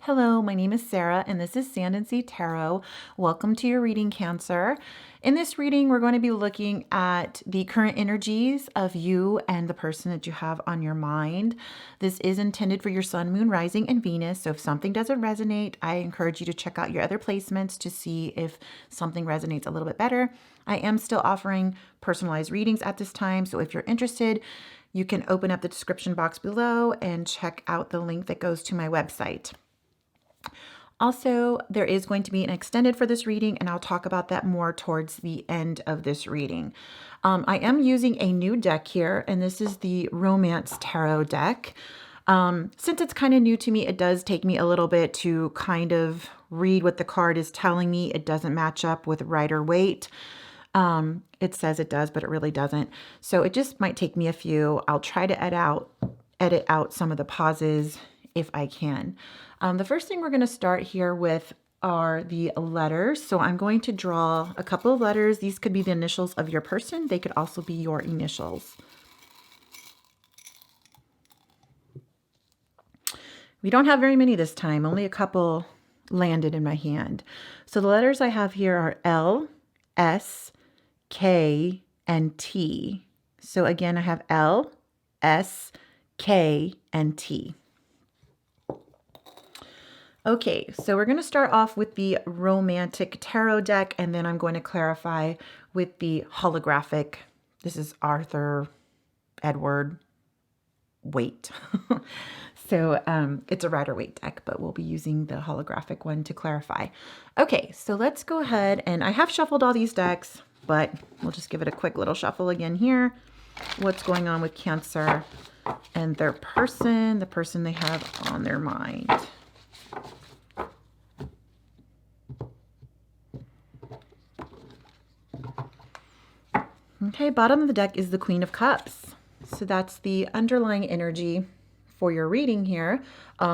Hello, my name is Sarah, and this is Sand and Sea Tarot. Welcome to your reading, Cancer. In this reading, we're going to be looking at the current energies of you and the person that you have on your mind. This is intended for your Sun, Moon, Rising, and Venus. So if something doesn't resonate, I encourage you to check out your other placements to see if something resonates a little bit better. I am still offering personalized readings at this time. So if you're interested, you can open up the description box below and check out the link that goes to my website. Also, there is going to be an extended for this reading, and I'll talk about that more towards the end of this reading. I am using a new deck here, and this is the Romance Tarot deck. Since it's kind of new to me, it does take me a little bit to kind of read what the card is telling me. It doesn't match up with Rider-Waite. It says it does, but it really doesn't. So it just might take me a few. I'll try to edit out some of the pauses if I can. The first thing we're going to start here with are the letters. So I'm going to draw a couple of letters. These could be the initials of your person. They could also be your initials. We don't have very many this time. Only a couple landed in my hand. So the letters I have here are L, S, K, and T. So again, I have L, S, K, and T. Okay, so we're going to start off with the Romantic Tarot deck, and then I'm going to clarify with the holographic. This is Arthur Edward Waite. So it's a Rider-Waite deck, but we'll be using the holographic one to clarify. Okay, so let's go ahead, and I have shuffled all these decks, but we'll just give it a quick little shuffle again here. What's going on with Cancer and their person, the person they have on their mind. Okay, bottom of the deck is the Queen of Cups. So that's the underlying energy for your reading here.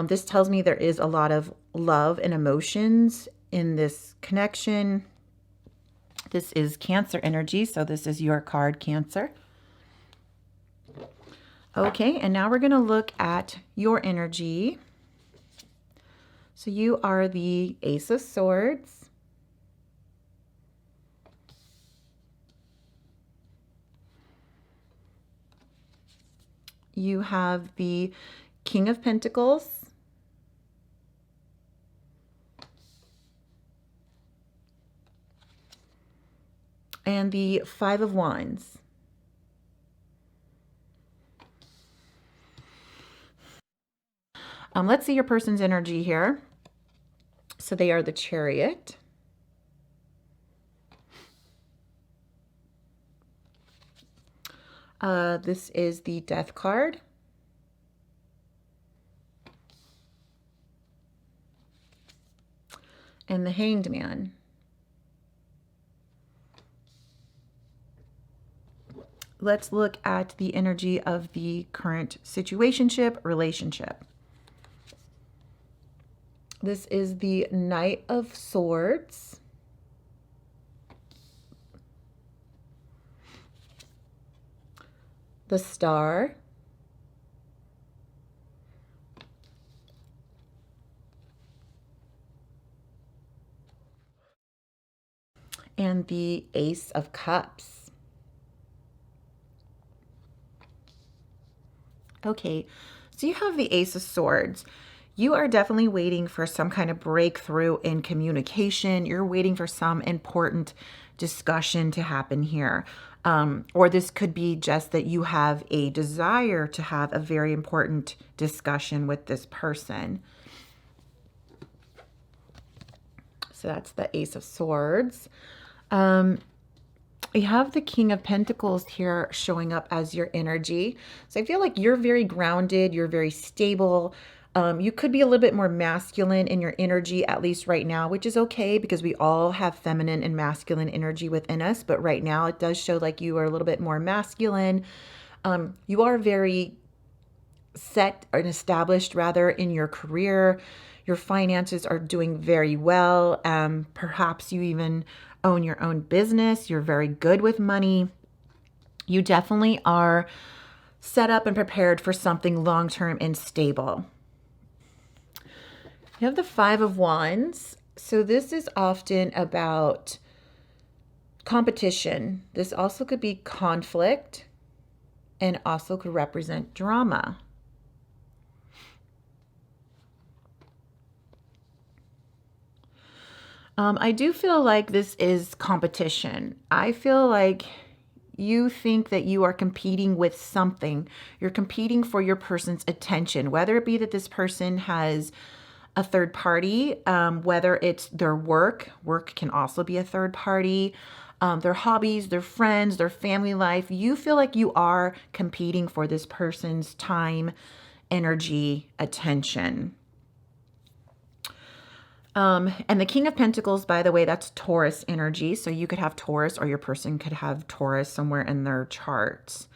This tells me there is a lot of love and emotions in this connection. This is Cancer energy, so this is your card, Cancer. Okay, and now we're going to look at your energy. So you are the Ace of Swords. You have the King of Pentacles. And the Five of Wands. Let's see your person's energy here. So they are the Chariot. This is the Death card. And the Hanged Man. Let's look at the energy of the current situationship, relationship. This is the Knight of Swords. The Star. And the Ace of Cups. Okay, so you have the Ace of Swords. You are definitely waiting for some kind of breakthrough in communication. You're waiting for some important discussion to happen here. Or this could be just that you have a desire to have a very important discussion with this person. So that's the Ace of Swords. You have the King of Pentacles here showing up as your energy. So I feel like you're very grounded, you're very stable. You could be a little bit more masculine in your energy, at least right now, which is okay because we all have feminine and masculine energy within us. But right now it does show like you are a little bit more masculine. You are very set and established rather in your career. Your finances are doing very well. Perhaps you even own your own business. You're very good with money. You definitely are set up and prepared for something long-term and stable. You have the Five of Wands. So this is often about competition. This also could be conflict and also could represent drama. I do feel like this is competition. I feel like you think that you are competing with something. You're competing for your person's attention, whether it be that this person has a third party, whether it's their work. Work can also be a third party. Their hobbies, their friends, their family life. You feel like you are competing for this person's time, energy, attention. And the King of Pentacles, by the way, that's Taurus energy. So you could have Taurus or your person could have Taurus somewhere in their charts.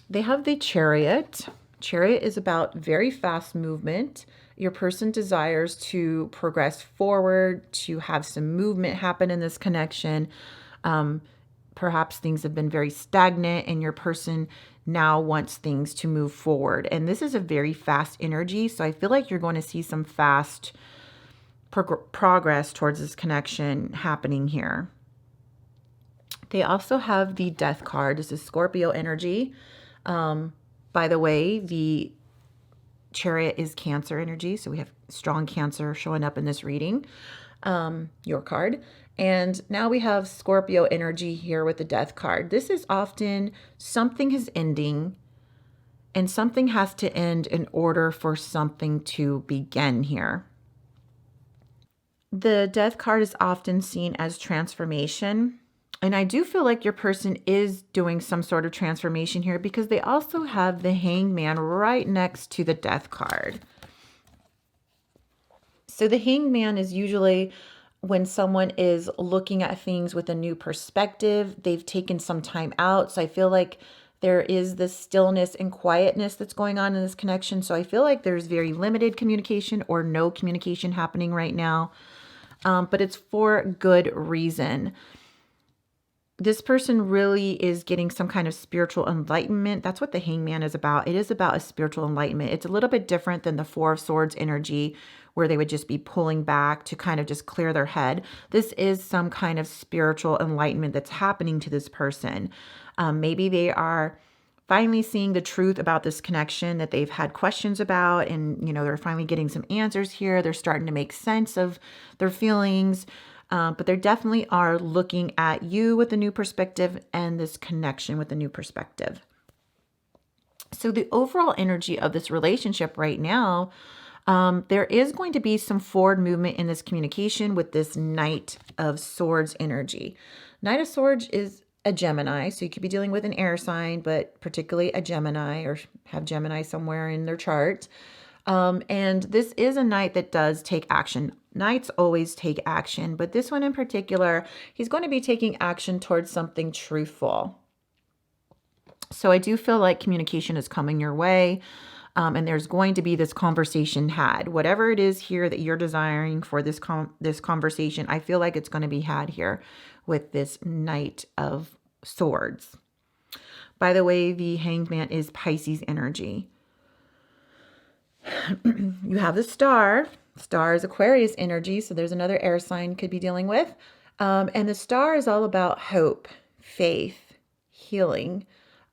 They have the Chariot. Chariot is about very fast movement. Your person desires to progress forward, to have some movement happen in this connection. Perhaps things have been very stagnant and your person now wants things to move forward. And this is a very fast energy. So I feel like you're going to see some fast progress towards this connection happening here. They also have the Death card. This is Scorpio energy. By the way, the Chariot is Cancer energy, so we have strong Cancer showing up in this reading, your card. And now we have Scorpio energy here with the Death card. This is often something is ending and something has to end in order for something to begin here. The Death card is often seen as transformation. And I do feel like your person is doing some sort of transformation here because they also have the Hangman right next to the Death card. So the Hangman is usually when someone is looking at things with a new perspective. They've taken some time out. So I feel like there is this stillness and quietness that's going on in this connection. So I feel like there's very limited communication or no communication happening right now. But it's for good reason. This person really is getting some kind of spiritual enlightenment. That's what the Hangman is about. It is about a spiritual enlightenment. It's a little bit different than the Four of Swords energy where they would just be pulling back to kind of just clear their head. This is some kind of spiritual enlightenment that's happening to this person. Maybe they are finally seeing the truth about this connection that they've had questions about, and they're finally getting some answers here. They're starting to make sense of their feelings, but they definitely are looking at you with a new perspective and this connection with a new perspective. So the overall energy of this relationship right now, there is going to be some forward movement in this communication with this Knight of Swords energy. Knight of Swords is a Gemini, so you could be dealing with an air sign, but particularly a Gemini, or have Gemini somewhere in their chart. And this is a knight that does take action. Knights always take action, but this one in particular, he's going to be taking action towards something truthful. So I do feel like communication is coming your way, and there's going to be this conversation had. Whatever it is here that you're desiring for this conversation, I feel like it's going to be had here with this Knight of Swords. By the way, the Hangman is Pisces energy. You have the Star. Star is Aquarius energy, so there's another air sign could be dealing with. And the Star is all about hope, faith, healing.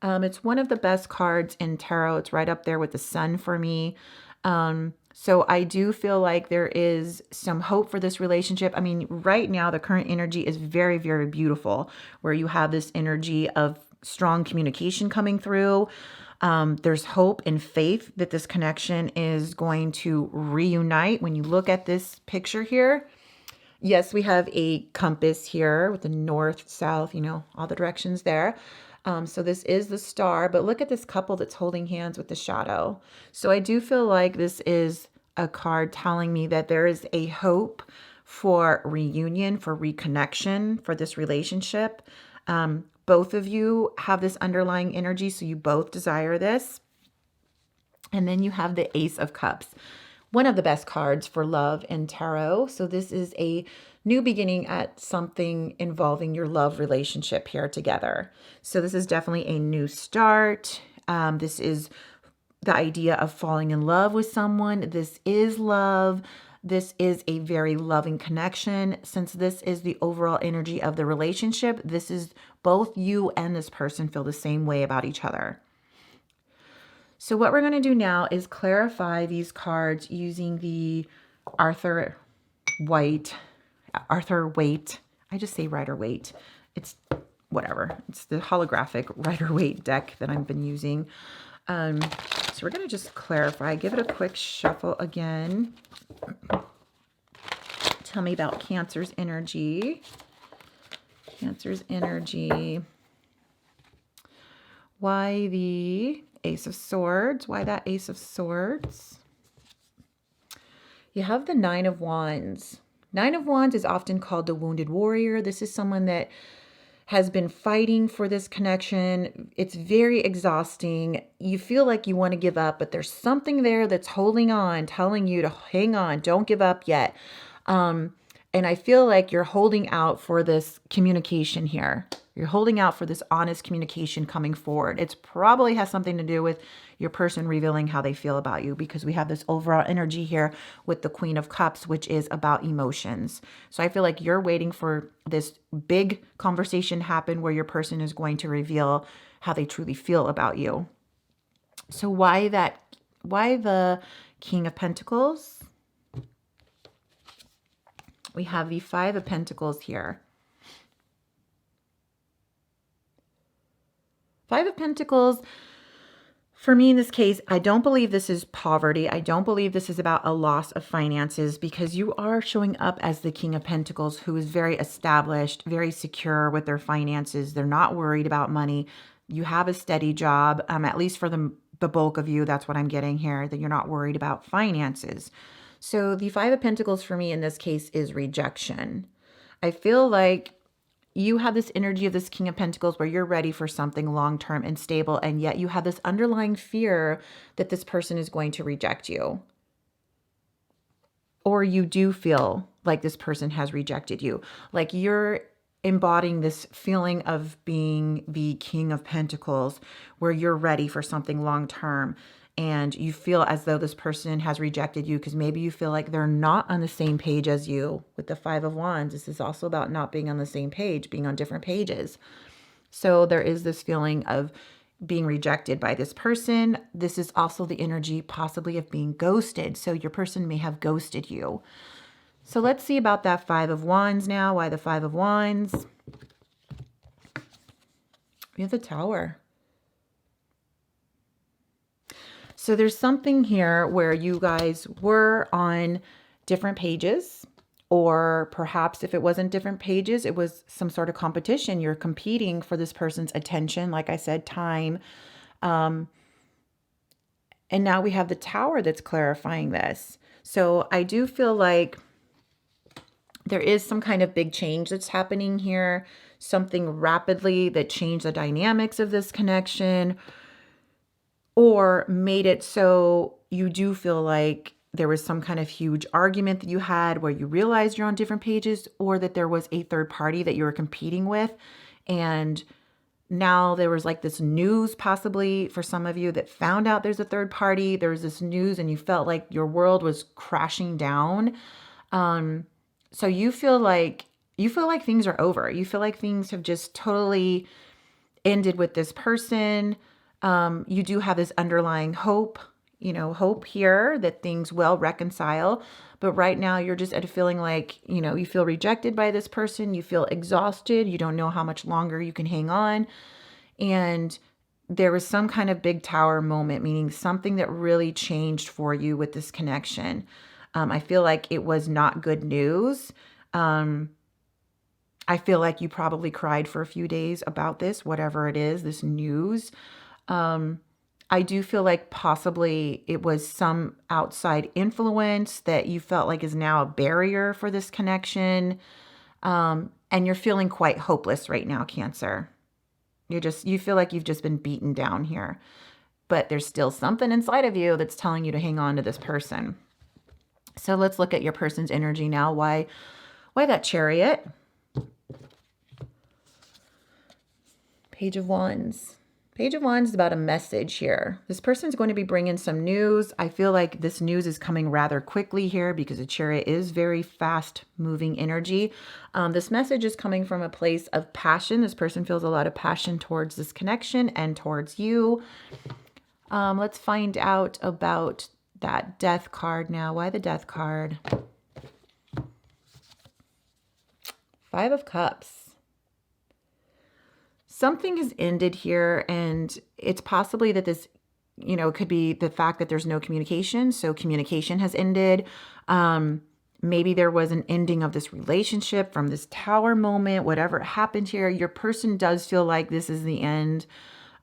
It's one of the best cards in tarot. It's right up there with the Sun for me. So I do feel like there is some hope for this relationship. I mean, right now, the current energy is very, very beautiful, where you have this energy of strong communication coming through. There's hope and faith that this connection is going to reunite. When you look at this picture here, yes, we have a compass here with the north, south, all the directions there. So this is the Star, but look at this couple that's holding hands with the shadow. So I do feel like this is a card telling me that there is a hope for reunion, for reconnection, for this relationship. Both of you have this underlying energy, so you both desire this. And then you have the Ace of Cups, one of the best cards for love in tarot. So this is a new beginning at something involving your love relationship here together. So this is definitely a new start. This is the idea of falling in love with someone. This is love. This is a very loving connection. Since this is the overall energy of the relationship, this is both you and this person feel the same way about each other. So what we're going to do now is clarify these cards using the Arthur Waite. I just say Rider-Waite. It's whatever. It's the holographic Rider-Waite deck that I've been using. So we're going to just clarify, give it a quick shuffle again. Tell me about Cancer's energy. Cancer's energy. Why the Ace of Swords? Why that Ace of Swords? You have the Nine of Wands. Nine of Wands is often called the wounded warrior. This is someone that has been fighting for this connection. It's very exhausting. You feel like you want to give up, but there's something there that's holding on, telling you to hang on, don't give up yet. And I feel like you're holding out for this communication here. You're holding out for this honest communication coming forward. It probably has something to do with your person revealing how they feel about you, because we have this overall energy here with the Queen of Cups, which is about emotions. So I feel like you're waiting for this big conversation happen where your person is going to reveal how they truly feel about you. So why the King of Pentacles? We have the Five of Pentacles here. Five of Pentacles, for me in this case, I don't believe this is poverty. I don't believe this is about a loss of finances, because you are showing up as the King of Pentacles, who is very established, very secure with their finances. They're not worried about money. You have a steady job, at least for the bulk of you. That's what I'm getting here, that you're not worried about finances. So the Five of Pentacles for me in this case is rejection. I feel like you have this energy of this King of Pentacles where you're ready for something long-term and stable, and yet you have this underlying fear that this person is going to reject you. Or you do feel like this person has rejected you. Like you're embodying this feeling of being the King of Pentacles where you're ready for something long-term. And you feel as though this person has rejected you because maybe you feel like they're not on the same page as you. With the Five of Wands, this is also about not being on the same page, being on different pages. So there is this feeling of being rejected by this person. This is also the energy possibly of being ghosted. So your person may have ghosted you. So let's see about that Five of Wands now. Why the Five of Wands? We have the Tower. So there's something here where you guys were on different pages, or perhaps if it wasn't different pages, it was some sort of competition. You're competing for this person's attention, like I said, time. And now we have the Tower that's clarifying this. So I do feel like there is some kind of big change that's happening here, something rapidly that changed the dynamics of this connection, or made it so you do feel like there was some kind of huge argument that you had where you realized you're on different pages, or that there was a third party that you were competing with. And now there was like this news possibly for some of you that found out there's a third party. There was this news and you felt like your world was crashing down. So you feel like things are over. You feel like things have just totally ended with this person. You do have this underlying hope, hope here that things will reconcile. But right now you're just at a feeling like, you feel rejected by this person. You feel exhausted. You don't know how much longer you can hang on. And there was some kind of big Tower moment, meaning something that really changed for you with this connection. I feel like it was not good news. I feel like you probably cried for a few days about this, whatever it is, this news. I do feel like possibly it was some outside influence that you felt like is now a barrier for this connection. And you're feeling quite hopeless right now, Cancer. You feel like you've just been beaten down here, but there's still something inside of you that's telling you to hang on to this person. So let's look at your person's energy now. Why that Chariot? Page of Wands. Page of Wands is about a message here. This person's going to be bringing some news. I feel like this news is coming rather quickly here because the Chariot is very fast moving energy. This message is coming from a place of passion. This person feels a lot of passion towards this connection and towards you. Let's find out about that Death card now. Why the Death card? Five of Cups. Something has ended here, and it's possibly that this, could be the fact that there's no communication. So communication has ended. Maybe there was an ending of this relationship from this Tower moment, whatever happened here. Your person does feel like this is the end.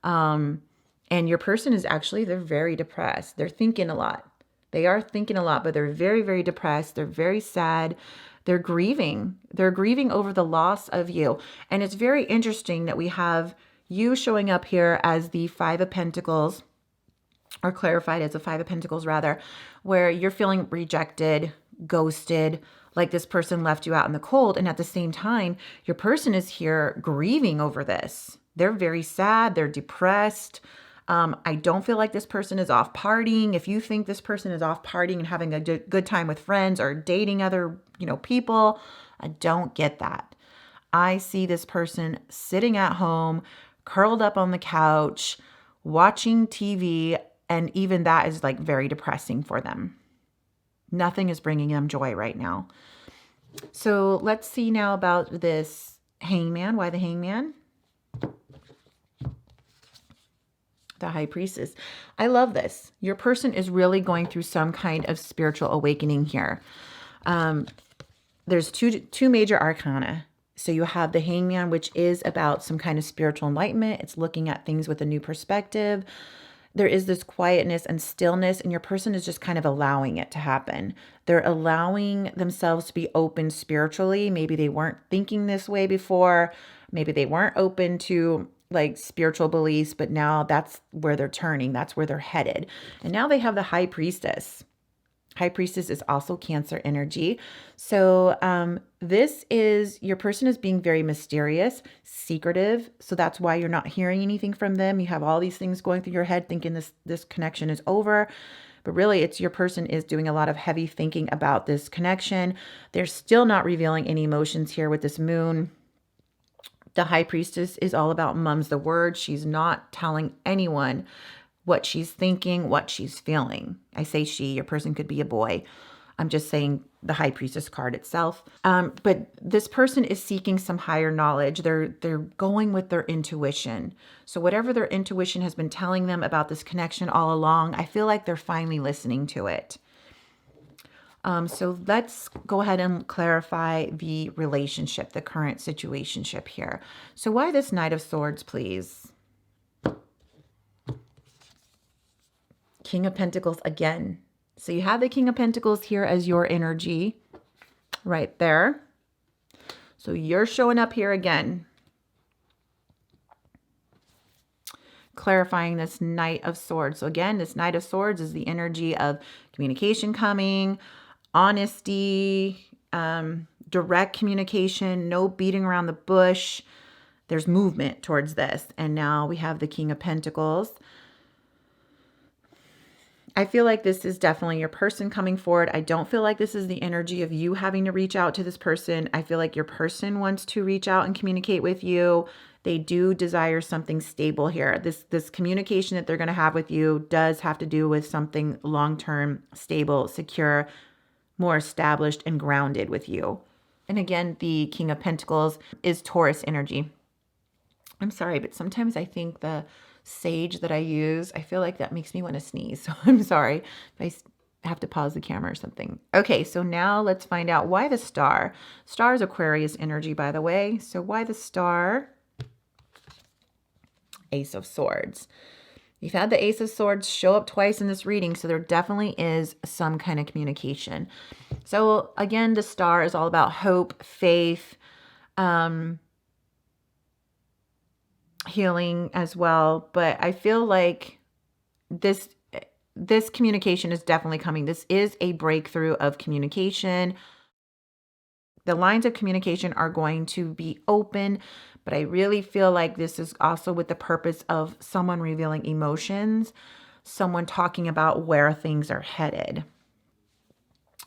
And your person is actually, they're very depressed. They're thinking a lot. They are thinking a lot, but they're very, very depressed. They're very sad. They're grieving. They're grieving over the loss of you. And it's very interesting that we have you showing up here as the Five of Pentacles, or clarified as a Five of Pentacles rather, where you're feeling rejected, ghosted, like this person left you out in the cold. And at the same time, your person is here grieving over this. They're very sad. They're depressed. I don't feel like this person is off partying. If you think this person is off partying and having a good time with friends or dating other, people, I don't get that. I see this person sitting at home, curled up on the couch, watching TV, and even that is like very depressing for them. Nothing is bringing them joy right now. So let's see now about this Hangman. Why the Hangman? The High Priestess. I love this. Your person is really going through some kind of spiritual awakening here. There's two major arcana. So you have the Hangman, which is about some kind of spiritual enlightenment. It's looking at things with a new perspective. There is this quietness and stillness, and your person is just kind of allowing it to happen. They're allowing themselves to be open spiritually. Maybe they weren't thinking this way before. Maybe they weren't open to like spiritual beliefs, but now that's where they're turning. That's where they're headed. And now they have the High Priestess. High Priestess is also Cancer energy. So this is, your person is being very mysterious, secretive. So that's why you're not hearing anything from them. You have all these things going through your head thinking this connection is over. But really, it's your person is doing a lot of heavy thinking about this connection. They're still not revealing any emotions here with this moon. The High Priestess is all about mum's the word. She's not telling anyone what she's thinking, what she's feeling. I say she, your person could be a boy. I'm just saying the High Priestess card itself. But this person is seeking some higher knowledge. They're going with their intuition. So whatever their intuition has been telling them about this connection all along, I feel like they're finally listening to it. So let's go ahead and clarify the relationship, the current situationship here. So why this Knight of Swords, please? King of Pentacles again. So you have the King of Pentacles here as your energy right there. So you're showing up here again. Clarifying this Knight of Swords. So again, this Knight of Swords is the energy of communication coming, honesty, direct communication, no beating around the bush. There's movement towards this. And now we have the King of Pentacles. I feel like this is definitely your person coming forward. I don't feel like this is the energy of you having to reach out to this person. I feel like your person wants to reach out and communicate with you. They do desire something stable here. This communication that they're going to have with you does have to do with something long-term, stable, secure, more established and grounded with you. And again, the King of Pentacles is Taurus energy. I'm sorry, but sometimes I think the sage that I use, I feel like that makes me want to sneeze. So I'm sorry if I have to pause the camera or something. Okay, so now let's find out why the Star. Star is Aquarius energy, by the way. So why the Star? Ace of Swords. You've had the Ace of Swords show up twice in this reading, so there definitely is some kind of communication. So again, the Star is all about hope, faith, healing as well. But I feel like this communication is definitely coming. This is a breakthrough of communication. the lines of communication are going to be open, but I really feel like this is also with the purpose of someone revealing emotions, someone talking about where things are headed.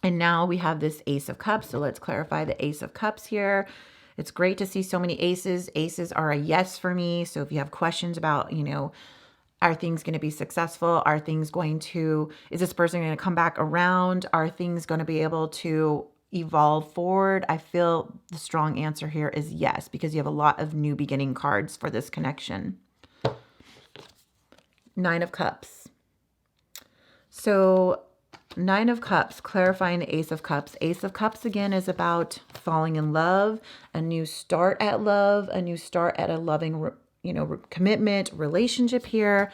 And now we have this Ace of Cups. So let's clarify the Ace of Cups here. It's great to see so many aces. Aces are a yes for me. So if you have questions about, are things going to be successful? Is this person going to come back around? Are things going to be able to evolve forward? I feel the strong answer here is yes, because you have a lot of new beginning cards for this connection. Nine of Cups. So Nine of Cups, clarifying the Ace of Cups. Ace of Cups, again, is about falling in love, a new start at love, a new start at a loving, commitment, relationship here.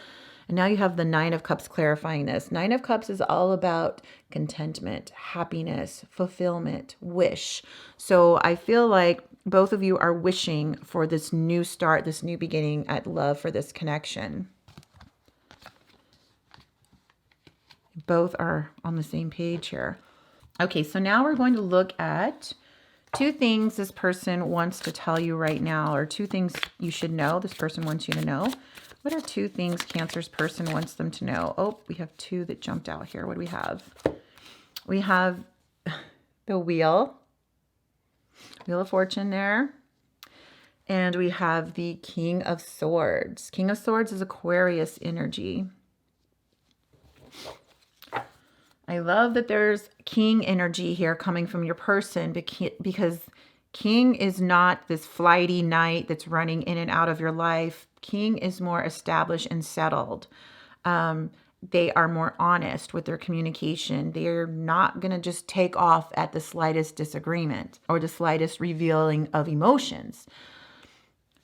And now you have the Nine of Cups clarifying this. Nine of Cups is all about contentment, happiness, fulfillment, wish. So I feel like both of you are wishing for this new start, this new beginning at love for this connection. Both are on the same page here. Okay, so now we're going to look at two things this person wants to tell you right now, or two things you should know this person wants you to know. What are two things Cancer's person wants them to know? Oh, we have two that jumped out here. What do we have? We have the Wheel of Fortune there. And we have the King of Swords. King of Swords is Aquarius energy. I love that there's King energy here coming from your person, because King is not this flighty knight that's running in and out of your life. King is more established and settled. They are more honest with their communication. They're not going to just take off at the slightest disagreement or the slightest revealing of emotions.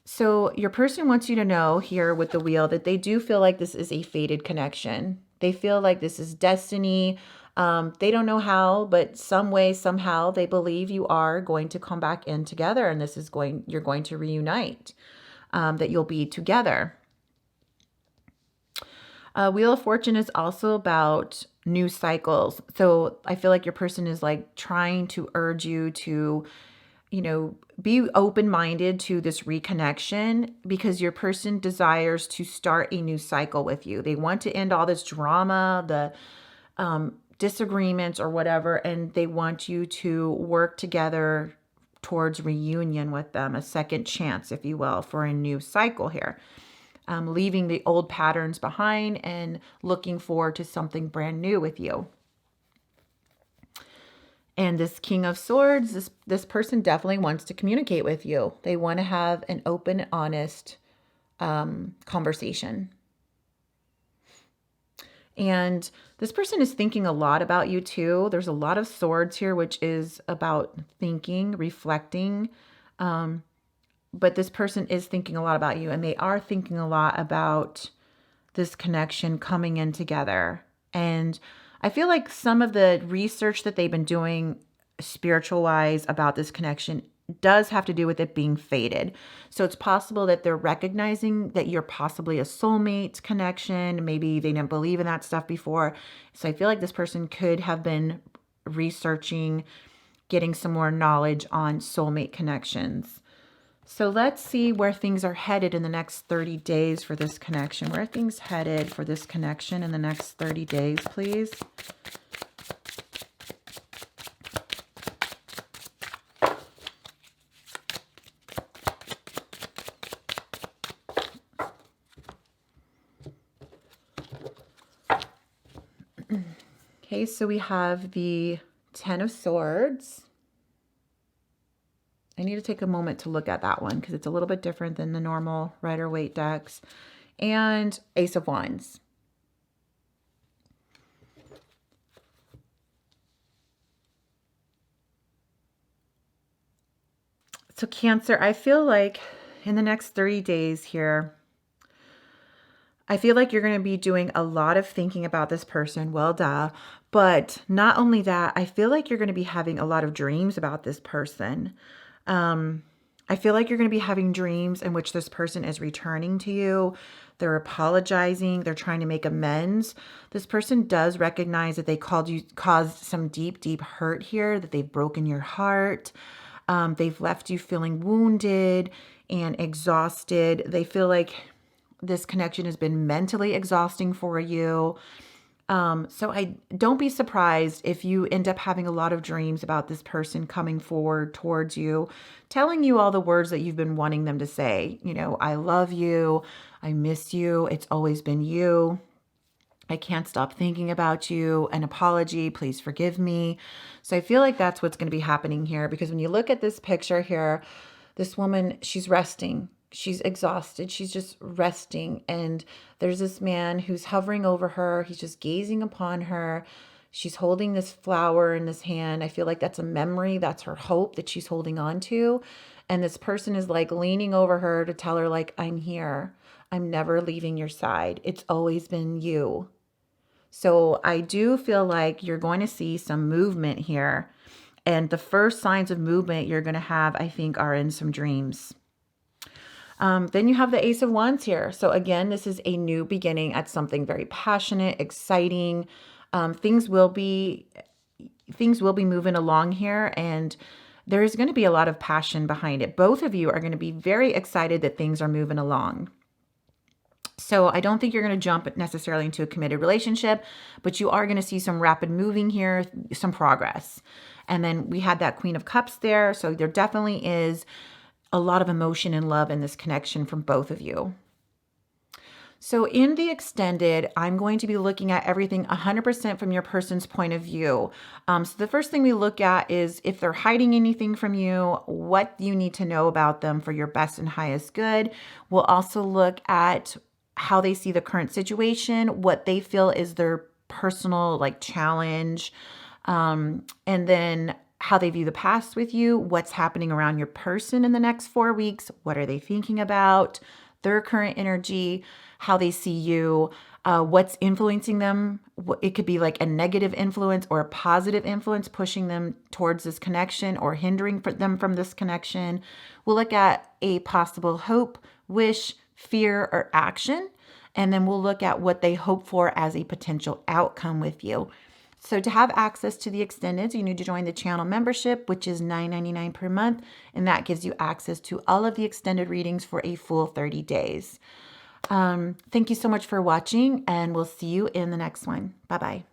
So your person wants you to know here with the Wheel that they do feel like this is a fated connection. They feel like this is destiny. They don't know how, but some way, somehow, they believe you are going to come back in together, and you're going to reunite, that you'll be together. Wheel of Fortune is also about new cycles. So I feel like your person is like trying to urge you to, be open-minded to this reconnection, because your person desires to start a new cycle with you. They want to end all this drama, the disagreements or whatever, and they want you to work together towards reunion with them, a second chance, if you will, for a new cycle here. Leaving the old patterns behind and looking forward to something brand new with you. And this King of Swords, this person definitely wants to communicate with you. They want to have an open, honest conversation. And this person is thinking a lot about you too. There's a lot of swords here, which is about thinking, reflecting. But this person is thinking a lot about you, and they are thinking a lot about this connection coming in together. And I feel like some of the research that they've been doing spiritual wise about this connection does have to do with it being fated. So it's possible that they're recognizing that you're possibly a soulmate connection. Maybe they didn't believe in that stuff before. So I feel like this person could have been researching, getting some more knowledge on soulmate connections. So let's see where things are headed in the next 30 days for this connection. Where are things headed for this connection in the next 30 days, please? Okay, so we have the Ten of Swords. I need to take a moment to look at that one because it's a little bit different than the normal Rider-Waite decks. And Ace of Wands. So Cancer, I feel like in the next 30 days here, I feel like you're going to be doing a lot of thinking about this person. Well, duh. But not only that, I feel like you're going to be having a lot of dreams about this person. I feel like you're going to be having dreams in which this person is returning to you. They're apologizing. They're trying to make amends. This person does recognize that they caused some deep, deep hurt here, that they've broken your heart. They've left you feeling wounded and exhausted. They feel like this connection has been mentally exhausting for you. So I don't be surprised if you end up having a lot of dreams about this person coming forward towards you, telling you all the words that you've been wanting them to say. You know, I love you. I miss you. It's always been you. I can't stop thinking about you. An apology. Please forgive me. So I feel like that's what's going to be happening here, because when you look at this picture here, this woman, she's resting. She's exhausted. She's just resting. And there's this man who's hovering over her. He's just gazing upon her. She's holding this flower in his hand. I feel like that's a memory. That's her hope that she's holding on to. And this person is like leaning over her to tell her, like, I'm here. I'm never leaving your side. It's always been you. So I do feel like you're going to see some movement here. And the first signs of movement you're going to have, I think, are in some dreams. Then you have the Ace of Wands here. So again, this is a new beginning at something very passionate, exciting. Things will be moving along here, and there is going to be a lot of passion behind it. Both of you are going to be very excited that things are moving along. So I don't think you're going to jump necessarily into a committed relationship, but you are going to see some rapid moving here, some progress. And then we had that Queen of Cups there. So there definitely is a lot of emotion and love in this connection from both of you. So in the extended, I'm going to be looking at everything 100% from your person's point of view. So the first thing we look at is if they're hiding anything from you, what you need to know about them for your best and highest good. We'll also look at how they see the current situation, what they feel is their personal challenge, and then how they view the past with you, what's happening around your person in the next 4 weeks, what are they thinking about, their current energy, how they see you, what's influencing them. It could be like a negative influence or a positive influence pushing them towards this connection or hindering them from this connection. We'll look at a possible hope, wish, fear, or action, and then we'll look at what they hope for as a potential outcome with you. So to have access to the extendeds, you need to join the channel membership, which is $9.99 per month, and that gives you access to all of the extended readings for a full 30 days. Thank you so much for watching, and we'll see you in the next one. Bye-bye.